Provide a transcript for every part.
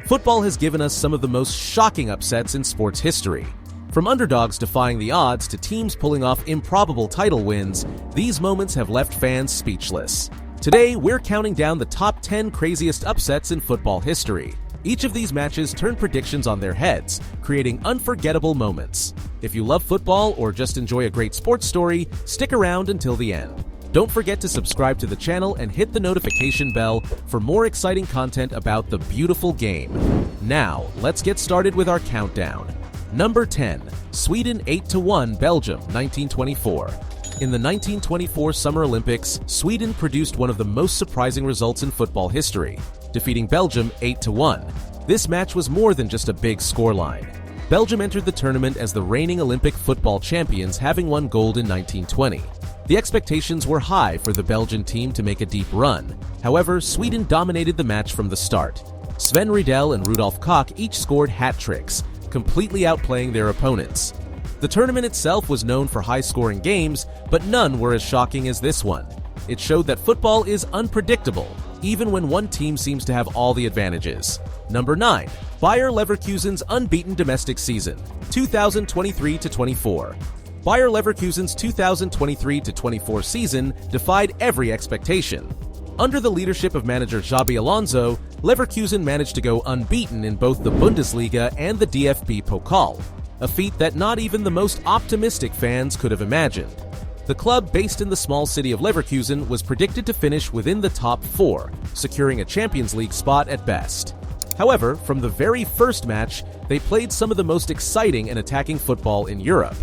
Football has given us some of the most shocking upsets in sports history. From underdogs defying the odds to teams pulling off improbable title wins, these moments have left fans speechless. Today, we're counting down the top 10 craziest upsets in football history. Each of these matches turn predictions on their heads, creating unforgettable moments. If you love football or just enjoy a great sports story, stick around until the end. Don't forget to subscribe to the channel and hit the notification bell for more exciting content about the beautiful game. Now, let's get started with our countdown. Number 10. Sweden 8-1 Belgium 1924. In the 1924 Summer Olympics, Sweden produced one of the most surprising results in football history, defeating Belgium 8-1. This match was more than just a big scoreline. Belgium entered the tournament as the reigning Olympic football champions, having won gold in 1920. The expectations were high for the Belgian team to make a deep run. However, Sweden dominated the match from the start. Sven Riedel and Rudolf Koch each scored hat tricks, completely outplaying their opponents. The tournament itself was known for high-scoring games, but none were as shocking as this one. It showed that football is unpredictable, even when one team seems to have all the advantages. Number 9. Bayer Leverkusen's unbeaten domestic season, 2023-24. Bayer Leverkusen's 2023-24 season defied every expectation. Under the leadership of manager Xabi Alonso, Leverkusen managed to go unbeaten in both the Bundesliga and the DFB Pokal, a feat that not even the most optimistic fans could have imagined. The club, based in the small city of Leverkusen, was predicted to finish within the top 4, securing a Champions League spot at best. However, from the very first match, they played some of the most exciting and attacking football in Europe.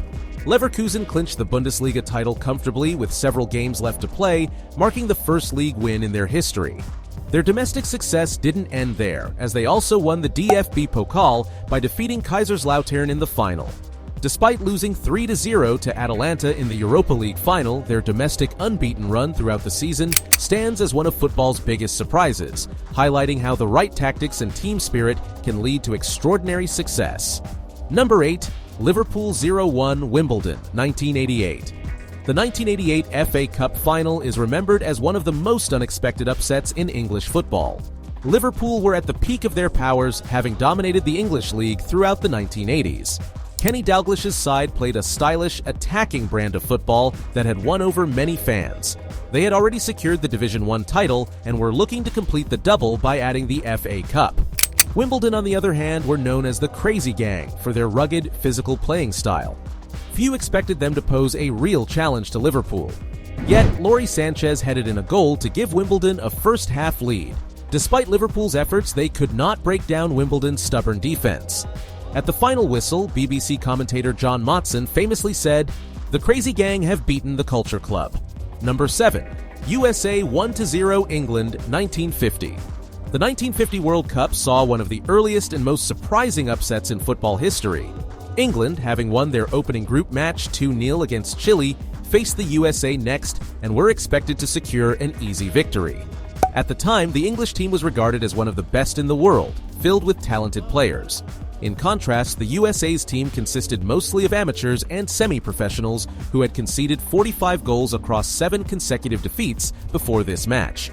Leverkusen clinched the Bundesliga title comfortably with several games left to play, marking the first league win in their history. Their domestic success didn't end there, as they also won the DFB Pokal by defeating Kaiserslautern in the final. Despite losing 3-0 to Atalanta in the Europa League final, their domestic unbeaten run throughout the season stands as one of football's biggest surprises, highlighting how the right tactics and team spirit can lead to extraordinary success. Number 8. Liverpool 0-1 Wimbledon 1988. The 1988 FA Cup final is remembered as one of the most unexpected upsets in English football. Liverpool were at the peak of their powers, having dominated the English league throughout the 1980s. Kenny Dalglish's side played a stylish, attacking brand of football that had won over many fans. They had already secured the Division 1 title and were looking to complete the double by adding the FA Cup. Wimbledon, on the other hand, were known as the Crazy Gang for their rugged, physical playing style. Few expected them to pose a real challenge to Liverpool. Yet, Lori Sanchez headed in a goal to give Wimbledon a first-half lead. Despite Liverpool's efforts, they could not break down Wimbledon's stubborn defense. At the final whistle, BBC commentator John Motson famously said, "The Crazy Gang have beaten the Culture Club." Number 7. USA 1-0 England 1950. The 1950 World Cup saw one of the earliest and most surprising upsets in football history. England, having won their opening group match 2-0 against Chile, faced the USA next and were expected to secure an easy victory. At the time, the English team was regarded as one of the best in the world, filled with talented players. In contrast, the USA's team consisted mostly of amateurs and semi-professionals who had conceded 45 goals across 7 consecutive defeats before this match.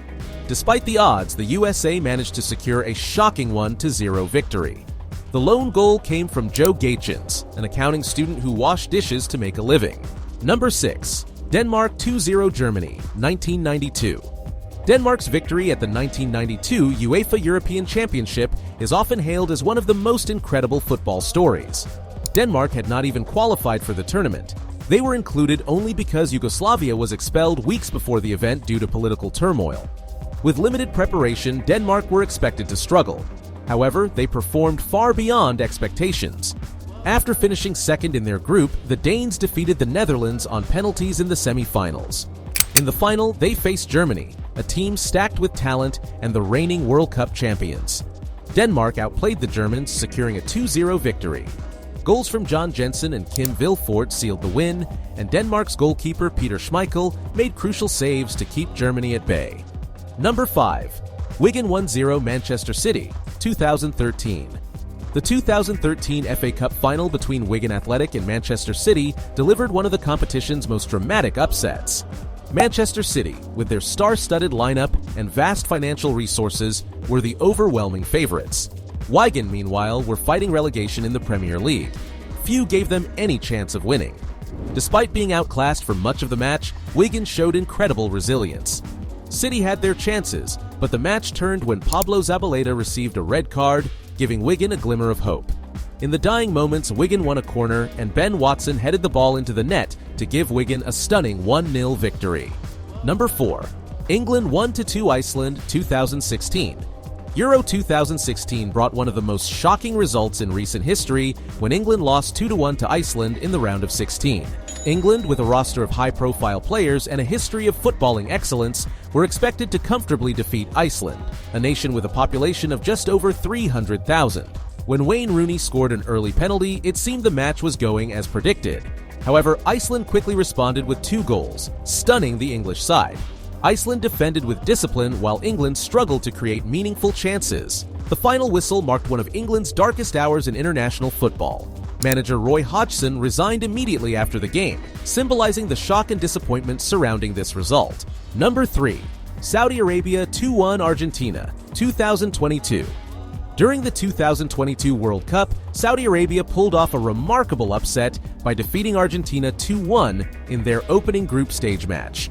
Despite the odds, the USA managed to secure a shocking 1-0 victory. The lone goal came from Joe Gaetjens, an accounting student who washed dishes to make a living. Number 6. Denmark 2-0 Germany 1992. Denmark's victory at the 1992 UEFA European Championship is often hailed as one of the most incredible football stories. Denmark had not even qualified for the tournament. They were included only because Yugoslavia was expelled weeks before the event due to political turmoil. With limited preparation, Denmark were expected to struggle. However, they performed far beyond expectations. After finishing second in their group, the Danes defeated the Netherlands on penalties in the semi-finals. In the final, they faced Germany, a team stacked with talent and the reigning World Cup champions. Denmark outplayed the Germans, securing a 2-0 victory. Goals from John Jensen and Kim Vilfort sealed the win, and Denmark's goalkeeper Peter Schmeichel made crucial saves to keep Germany at bay. Number 5. Wigan 1-0 Manchester City 2013. The 2013 FA Cup final between Wigan Athletic and Manchester City delivered one of the competition's most dramatic upsets. Manchester City, with their star-studded lineup and vast financial resources, were the overwhelming favorites. Wigan, meanwhile, were fighting relegation in the Premier League. Few gave them any chance of winning. Despite being outclassed for much of the match, Wigan showed incredible resilience. City had their chances, but the match turned when Pablo Zabaleta received a red card, giving Wigan a glimmer of hope. In the dying moments, Wigan won a corner, and Ben Watson headed the ball into the net to give Wigan a stunning 1-0 victory. Number 4. England 1-2 Iceland 2016. Euro 2016 brought one of the most shocking results in recent history when England lost 2-1 to Iceland in the round of 16. England, with a roster of high-profile players and a history of footballing excellence, were expected to comfortably defeat Iceland, a nation with a population of just over 300,000. When Wayne Rooney scored an early penalty, it seemed the match was going as predicted. However, Iceland quickly responded with 2 goals, stunning the English side. Iceland defended with discipline while England struggled to create meaningful chances. The final whistle marked one of England's darkest hours in international football. Manager Roy Hodgson resigned immediately after the game, symbolizing the shock and disappointment surrounding this result. Number 3. Saudi Arabia 2-1 Argentina 2022. During the 2022 World Cup, Saudi Arabia pulled off a remarkable upset by defeating Argentina 2-1 in their opening group stage match.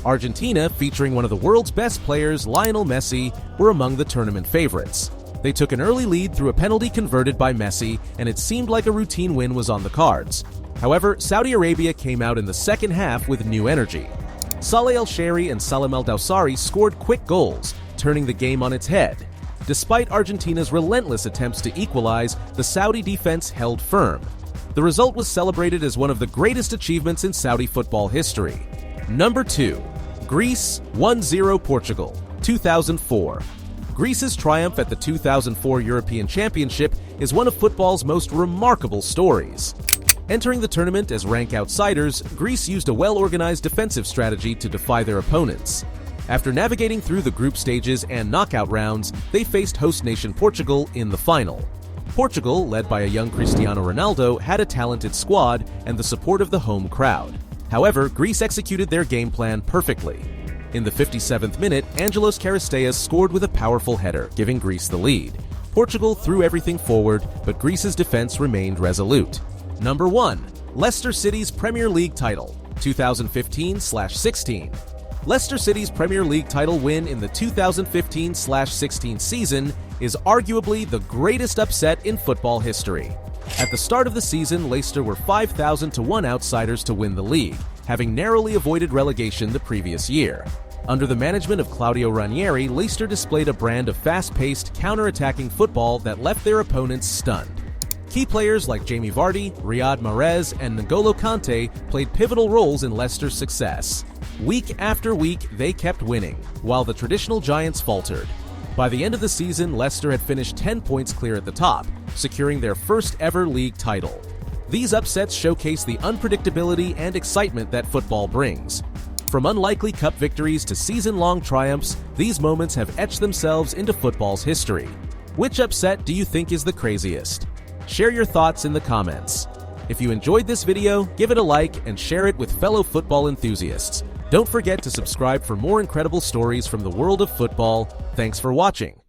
Argentina, featuring one of the world's best players, Lionel Messi, were among the tournament favorites. They took an early lead through a penalty converted by Messi, and it seemed like a routine win was on the cards. However, Saudi Arabia came out in the second half with new energy. Saleh El-Shairi and Salim Al-Dawsari scored quick goals, turning the game on its head. Despite Argentina's relentless attempts to equalize, the Saudi defense held firm. The result was celebrated as one of the greatest achievements in Saudi football history. Number 2. Greece 1-0 Portugal 2004. Greece's triumph at the 2004 European Championship is one of football's most remarkable stories. Entering the tournament as rank outsiders, Greece used a well-organized defensive strategy to defy their opponents. After navigating through the group stages and knockout rounds, they faced host nation Portugal in the final. Portugal, led by a young Cristiano Ronaldo, had a talented squad and the support of the home crowd. However, Greece executed their game plan perfectly. In the 57th minute, Angelos Charisteas scored with a powerful header, giving Greece the lead. Portugal threw everything forward, but Greece's defense remained resolute. Number 1. Leicester City's Premier League title 2015/16. Leicester City's Premier League title win in the 2015/16 season is arguably the greatest upset in football history. At the start of the season, Leicester were 5,000-1 outsiders to win the league, having narrowly avoided relegation the previous year. Under the management of Claudio Ranieri, Leicester displayed a brand of fast-paced, counter-attacking football that left their opponents stunned. Key players like Jamie Vardy, Riyad Mahrez, and N'Golo Kante played pivotal roles in Leicester's success. Week after week, they kept winning, while the traditional giants faltered. By the end of the season, Leicester had finished 10 points clear at the top, securing their first ever league title. These upsets showcase the unpredictability and excitement that football brings. From unlikely cup victories to season-long triumphs, these moments have etched themselves into football's history. Which upset do you think is the craziest? Share your thoughts in the comments. If you enjoyed this video, give it a like and share it with fellow football enthusiasts. Don't forget to subscribe for more incredible stories from the world of football. Thanks for watching.